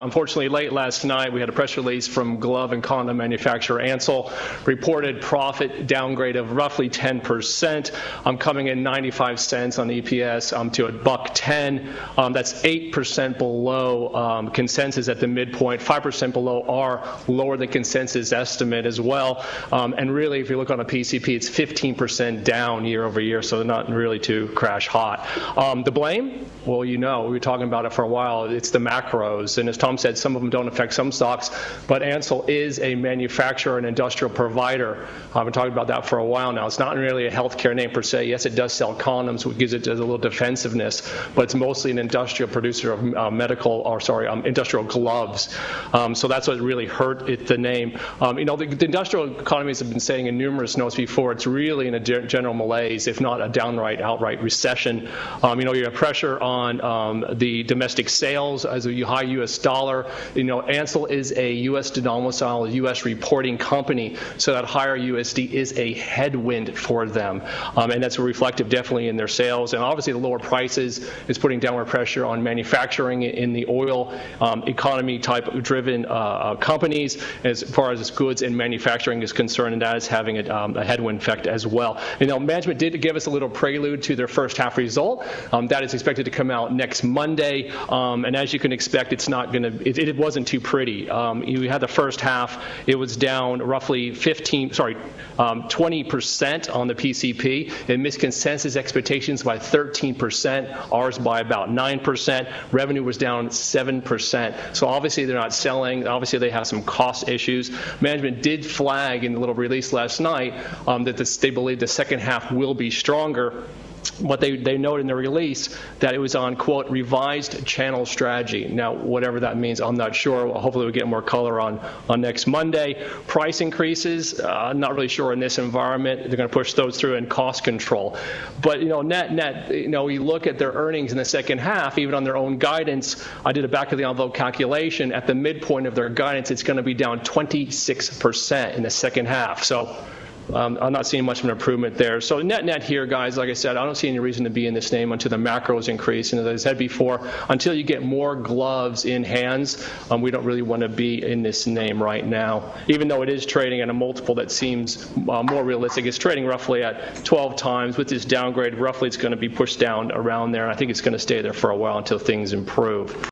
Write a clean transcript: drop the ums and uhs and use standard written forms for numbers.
Unfortunately, late last night, we had a press release from glove and condom manufacturer Ansell, reported profit downgrade of roughly 10%, coming in 95 cents on EPS to $1.10. That's 8% below consensus at the midpoint, 5% below our lower than consensus estimate as well. And really, if you look on a PCP, it's 15% down year over year, so they're not really too crash hot. The blame? Well, you know, we were talking about it for a while. It's the macros, and as Tom said, some of them don't affect some stocks, but Ansell is a manufacturer and industrial provider. I've been talking about that for a while now. It's not really a healthcare name per se. Yes, it does sell condoms, which gives it a little defensiveness, but it's mostly an industrial producer of industrial gloves. So that's what really hurt the name. You know, the industrial economies have been saying in numerous notes before, it's really in a general malaise, if not a outright recession. You know, you have pressure on the domestic sales as a high U.S. dollar. You know, Ansell is a U.S. domicile, U.S. reporting company, so that higher USD is a headwind for them, and that's reflective definitely in their sales. And obviously, the lower prices is putting downward pressure on manufacturing in the oil economy type driven companies as far as goods and manufacturing is concerned, and that is having a headwind effect as well. You know, management did give us a little prelude to their first half result. That is expected to come out next Monday, and as you can expect, it's not going to. It wasn't too pretty. You had the first half; it was down roughly 20% on the PCP. It missed consensus expectations by 13%. Ours by about 9%. Revenue was down 7%. So obviously they're not selling. Obviously they have some cost issues. Management did flag in the little release last night that they believe the second half will be stronger. But they note in the release that it was on, quote, revised channel strategy. Now, whatever that means, I'm not sure. Well, hopefully we'll get more color on next Monday. Price increases, not really sure in this environment. They're going to push those through, and cost control. But, you know, net, you know, you look at their earnings in the second half, even on their own guidance, I did a back of the envelope calculation. At the midpoint of their guidance, it's going to be down 26% in the second half. So I'm not seeing much of an improvement there. So net here, guys, like I said, I don't see any reason to be in this name until the macros increase. And as I said before, until you get more gloves in hands, we don't really want to be in this name right now. Even though it is trading at a multiple that seems more realistic, it's trading roughly at 12 times. With this downgrade, roughly it's going to be pushed down around there. And I think it's going to stay there for a while until things improve.